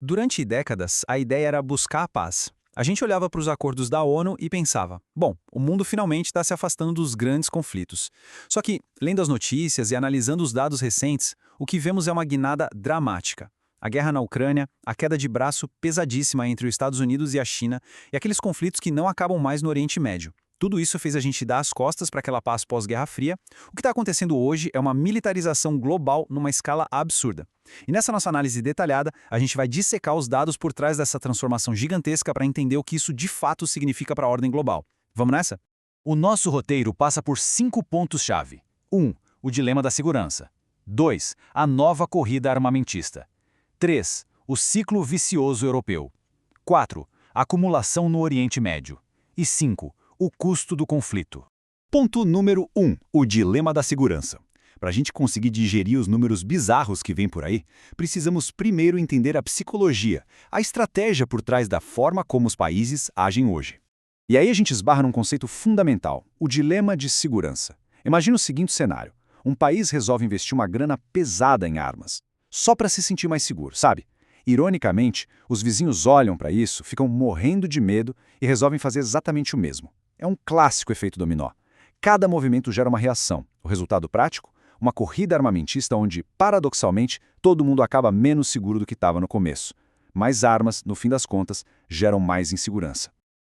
Durante décadas, a ideia era buscar a paz. A gente olhava para os acordos da ONU e pensava: bom, o mundo finalmente está se afastando dos grandes conflitos. Só que, lendo as notícias e analisando os dados recentes, o que vemos é uma guinada dramática. A guerra na Ucrânia, a queda de braço pesadíssima entre os Estados Unidos e a China e aqueles conflitos que não acabam mais no Oriente Médio. Tudo isso fez a gente dar as costas para aquela paz pós-Guerra Fria. O que está acontecendo hoje é uma militarização global numa escala absurda. E nessa nossa análise detalhada, a gente vai dissecar os dados por trás dessa transformação gigantesca para entender o que isso de fato significa para a ordem global. Vamos nessa? O nosso roteiro passa por 5 pontos-chave. 1. O dilema da segurança. 2. A nova corrida armamentista. 3. O ciclo vicioso europeu. 4. A acumulação no Oriente Médio. E 5. O custo do conflito. Ponto número 1. O dilema da segurança. Para a gente conseguir digerir os números bizarros que vêm por aí, precisamos primeiro entender a psicologia, a estratégia por trás da forma como os países agem hoje. E aí a gente esbarra num conceito fundamental, o dilema de segurança. Imagina o seguinte cenário. Um país resolve investir uma grana pesada em armas, só para se sentir mais seguro, sabe? Ironicamente, os vizinhos olham para isso, ficam morrendo de medo e resolvem fazer exatamente o mesmo. É um clássico efeito dominó. Cada movimento gera uma reação. O resultado prático? Uma corrida armamentista onde, paradoxalmente, todo mundo acaba menos seguro do que estava no começo. Mais armas, no fim das contas, geram mais insegurança.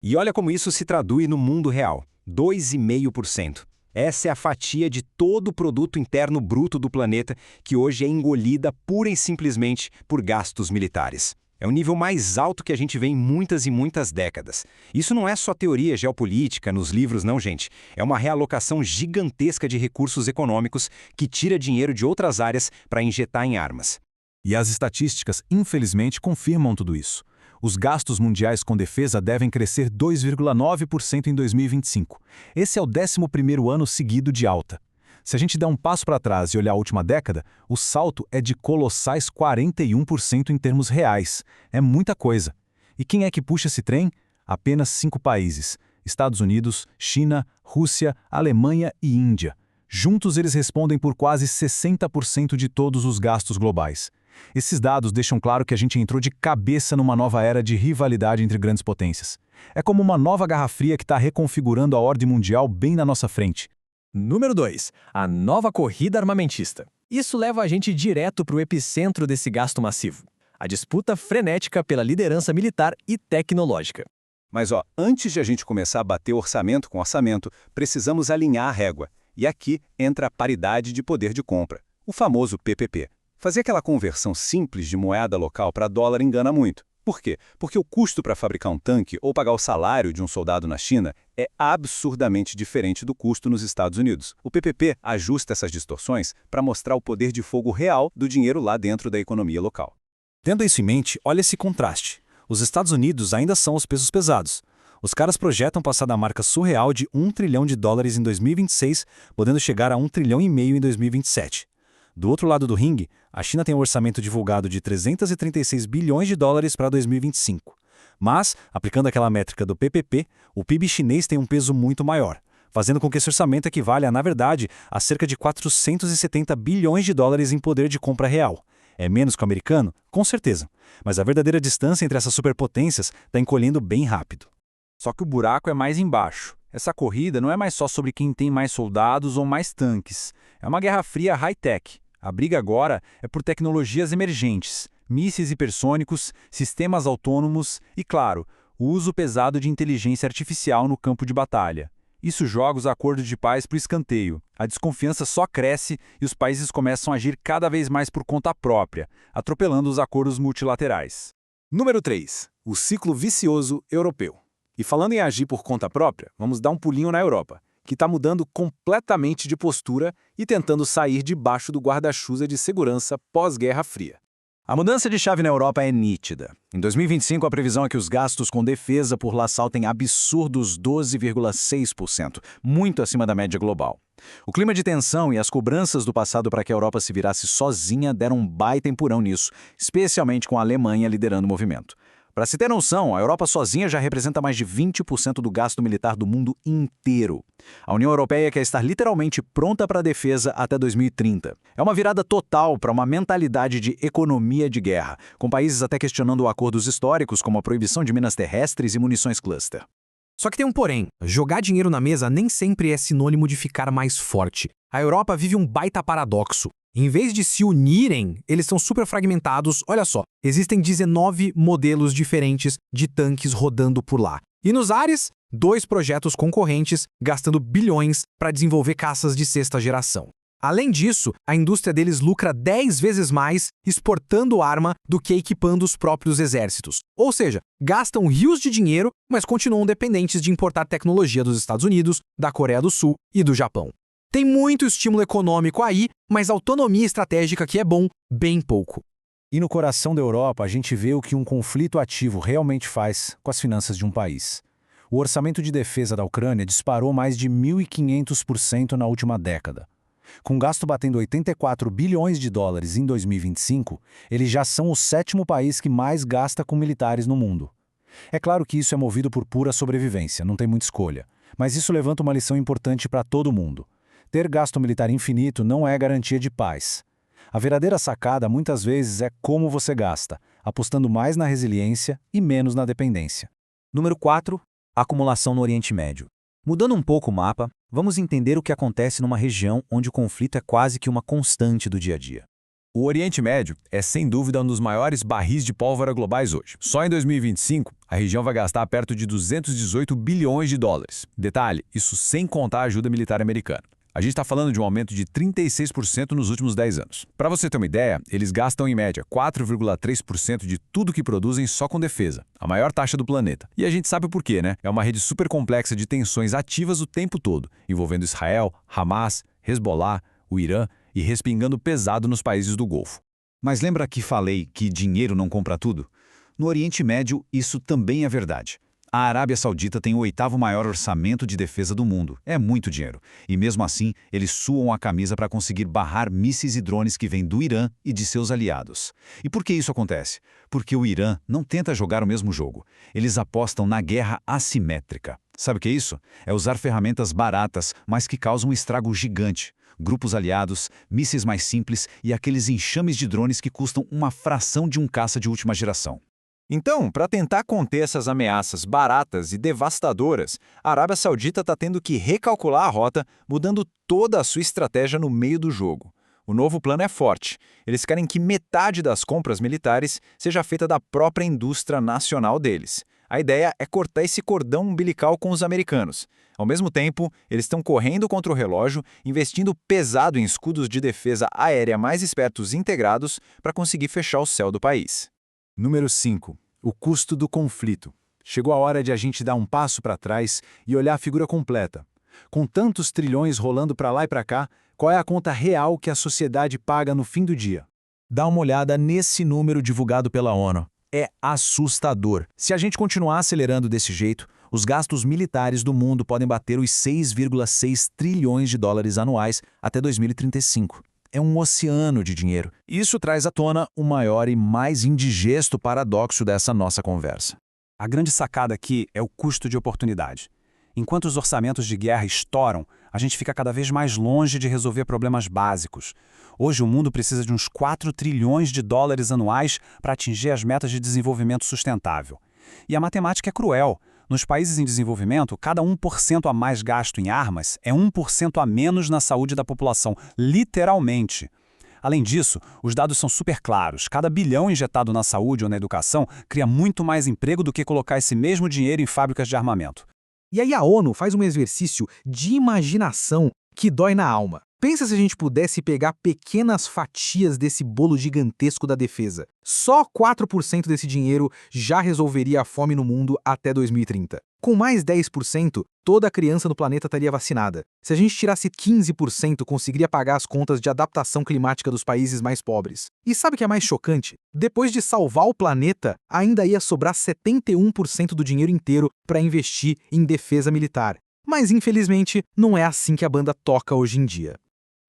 E olha como isso se traduz no mundo real. 2,5%. Essa é a fatia de todo o produto interno bruto do planeta que hoje é engolida pura e simplesmente por gastos militares. É o nível mais alto que a gente vê em muitas e muitas décadas. Isso não é só teoria geopolítica nos livros, não, gente. É uma realocação gigantesca de recursos econômicos que tira dinheiro de outras áreas para injetar em armas. E as estatísticas, infelizmente, confirmam tudo isso. Os gastos mundiais com defesa devem crescer 2,9% em 2025. Esse é o 11º ano seguido de alta. Se a gente der um passo para trás e olhar a última década, o salto é de colossais 41% em termos reais. É muita coisa. E quem é que puxa esse trem? Apenas 5 países: Estados Unidos, China, Rússia, Alemanha e Índia. Juntos eles respondem por quase 60% de todos os gastos globais. Esses dados deixam claro que a gente entrou de cabeça numa nova era de rivalidade entre grandes potências. É como uma nova Guerra Fria que está reconfigurando a ordem mundial bem na nossa frente. Número 2. A nova corrida armamentista. Isso leva a gente direto para o epicentro desse gasto massivo. A disputa frenética pela liderança militar e tecnológica. Mas antes de a gente começar a bater orçamento com orçamento, precisamos alinhar a régua. E aqui entra a paridade de poder de compra, o famoso PPP. Fazer aquela conversão simples de moeda local para dólar engana muito. Por quê? Porque o custo para fabricar um tanque ou pagar o salário de um soldado na China é absurdamente diferente do custo nos Estados Unidos. O PPP ajusta essas distorções para mostrar o poder de fogo real do dinheiro lá dentro da economia local. Tendo isso em mente, olha esse contraste. Os Estados Unidos ainda são os pesos pesados. Os caras projetam passar da marca surreal de $1 trilhão em 2026, podendo chegar a $1,5 trilhão em 2027. Do outro lado do ringue, a China tem um orçamento divulgado de $336 bilhões para 2025. Mas, aplicando aquela métrica do PPP, o PIB chinês tem um peso muito maior, fazendo com que esse orçamento equivalha, na verdade, a cerca de $470 bilhões em poder de compra real. É menos que o americano? Com certeza. Mas a verdadeira distância entre essas superpotências está encolhendo bem rápido. Só que o buraco é mais embaixo. Essa corrida não é mais só sobre quem tem mais soldados ou mais tanques. É uma guerra fria high-tech. A briga agora é por tecnologias emergentes, mísseis hipersônicos, sistemas autônomos e, claro, o uso pesado de inteligência artificial no campo de batalha. Isso joga os acordos de paz para o escanteio. A desconfiança só cresce e os países começam a agir cada vez mais por conta própria, atropelando os acordos multilaterais. Número 3. O ciclo vicioso europeu. E falando em agir por conta própria, vamos dar um pulinho na Europa, que está mudando completamente de postura e tentando sair debaixo do guarda-chuva de segurança pós-Guerra Fria. A mudança de chave na Europa é nítida. Em 2025, a previsão é que os gastos com defesa por lá saltem absurdos 12,6%, muito acima da média global. O clima de tensão e as cobranças do passado para que a Europa se virasse sozinha deram um baita empurrão nisso, especialmente com a Alemanha liderando o movimento. Para se ter noção, a Europa sozinha já representa mais de 20% do gasto militar do mundo inteiro. A União Europeia quer estar literalmente pronta para a defesa até 2030. É uma virada total para uma mentalidade de economia de guerra, com países até questionando acordos históricos como a proibição de minas terrestres e munições cluster. Só que tem um porém. Jogar dinheiro na mesa nem sempre é sinônimo de ficar mais forte. A Europa vive um baita paradoxo. Em vez de se unirem, eles são super fragmentados. Olha só, existem 19 modelos diferentes de tanques rodando por lá. E nos ares, 2 projetos concorrentes gastando bilhões para desenvolver caças de sexta geração. Além disso, a indústria deles lucra 10 vezes mais exportando arma do que equipando os próprios exércitos. Ou seja, gastam rios de dinheiro, mas continuam dependentes de importar tecnologia dos Estados Unidos, da Coreia do Sul e do Japão. Tem muito estímulo econômico aí, mas autonomia estratégica que é bom, bem pouco. E no coração da Europa, a gente vê o que um conflito ativo realmente faz com as finanças de um país. O orçamento de defesa da Ucrânia disparou mais de 1.500% na última década. Com gasto batendo 84 bilhões de dólares em 2025, eles já são o 7º país que mais gasta com militares no mundo. É claro que isso é movido por pura sobrevivência, não tem muita escolha. Mas isso levanta uma lição importante para todo mundo. Ter gasto militar infinito não é garantia de paz. A verdadeira sacada muitas vezes é como você gasta, apostando mais na resiliência e menos na dependência. Número 4. Acumulação no Oriente Médio. Mudando um pouco o mapa, vamos entender o que acontece numa região onde o conflito é quase que uma constante do dia a dia. O Oriente Médio é, sem dúvida, um dos maiores barris de pólvora globais hoje. Só em 2025, a região vai gastar perto de 218 bilhões de dólares. Detalhe, isso sem contar a ajuda militar americana. A gente está falando de um aumento de 36% nos últimos 10 anos. Para você ter uma ideia, eles gastam em média 4,3% de tudo que produzem só com defesa, a maior taxa do planeta. E a gente sabe por quê, né? É uma rede super complexa de tensões ativas o tempo todo, envolvendo Israel, Hamas, Hezbollah, o Irã e respingando pesado nos países do Golfo. Mas lembra que falei que dinheiro não compra tudo? No Oriente Médio, isso também é verdade. A Arábia Saudita tem o 8º maior orçamento de defesa do mundo. É muito dinheiro. E mesmo assim, eles suam a camisa para conseguir barrar mísseis e drones que vêm do Irã e de seus aliados. E por que isso acontece? Porque o Irã não tenta jogar o mesmo jogo. Eles apostam na guerra assimétrica. Sabe o que é isso? É usar ferramentas baratas, mas que causam um estrago gigante. Grupos aliados, mísseis mais simples e aqueles enxames de drones que custam uma fração de um caça de última geração. Então, para tentar conter essas ameaças baratas e devastadoras, a Arábia Saudita está tendo que recalcular a rota, mudando toda a sua estratégia no meio do jogo. O novo plano é forte. Eles querem que metade das compras militares seja feita da própria indústria nacional deles. A ideia é cortar esse cordão umbilical com os americanos. Ao mesmo tempo, eles estão correndo contra o relógio, investindo pesado em escudos de defesa aérea mais espertos e integrados para conseguir fechar o céu do país. Número 5. O custo do conflito. Chegou a hora de a gente dar um passo para trás e olhar a figura completa. Com tantos trilhões rolando para lá e para cá, qual é a conta real que a sociedade paga no fim do dia? Dá uma olhada nesse número divulgado pela ONU. É assustador. Se a gente continuar acelerando desse jeito, os gastos militares do mundo podem bater os 6,6 trilhões de dólares anuais até 2035. É um oceano de dinheiro. Isso traz à tona o maior e mais indigesto paradoxo dessa nossa conversa. A grande sacada aqui é o custo de oportunidade. Enquanto os orçamentos de guerra estouram, a gente fica cada vez mais longe de resolver problemas básicos. Hoje o mundo precisa de uns 4 trilhões de dólares anuais para atingir as metas de desenvolvimento sustentável. E a matemática é cruel. Nos países em desenvolvimento, cada 1% a mais gasto em armas é 1% a menos na saúde da população, literalmente. Além disso, os dados são super claros. Cada bilhão injetado na saúde ou na educação cria muito mais emprego do que colocar esse mesmo dinheiro em fábricas de armamento. E aí a ONU faz um exercício de imaginação que dói na alma. Pensa se a gente pudesse pegar pequenas fatias desse bolo gigantesco da defesa. Só 4% desse dinheiro já resolveria a fome no mundo até 2030. Com mais 10%, toda criança no planeta estaria vacinada. Se a gente tirasse 15%, conseguiria pagar as contas de adaptação climática dos países mais pobres. E sabe o que é mais chocante? Depois de salvar o planeta, ainda ia sobrar 71% do dinheiro inteiro para investir em defesa militar. Mas, infelizmente, não é assim que a banda toca hoje em dia.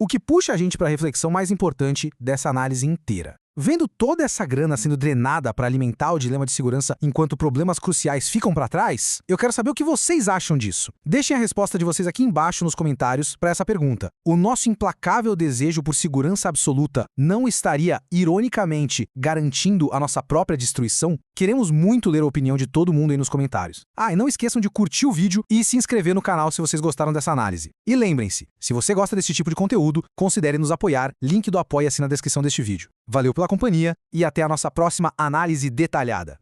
O que puxa a gente para a reflexão mais importante dessa análise inteira. Vendo toda essa grana sendo drenada para alimentar o dilema de segurança enquanto problemas cruciais ficam para trás, eu quero saber o que vocês acham disso. Deixem a resposta de vocês aqui embaixo nos comentários para essa pergunta. O nosso implacável desejo por segurança absoluta não estaria, ironicamente, garantindo a nossa própria destruição? Queremos muito ler a opinião de todo mundo aí nos comentários. E não esqueçam de curtir o vídeo e se inscrever no canal se vocês gostaram dessa análise. E lembrem-se, se você gosta desse tipo de conteúdo, considere nos apoiar, link do Apoia-se na descrição deste vídeo. Valeu pela companhia e até a nossa próxima análise detalhada.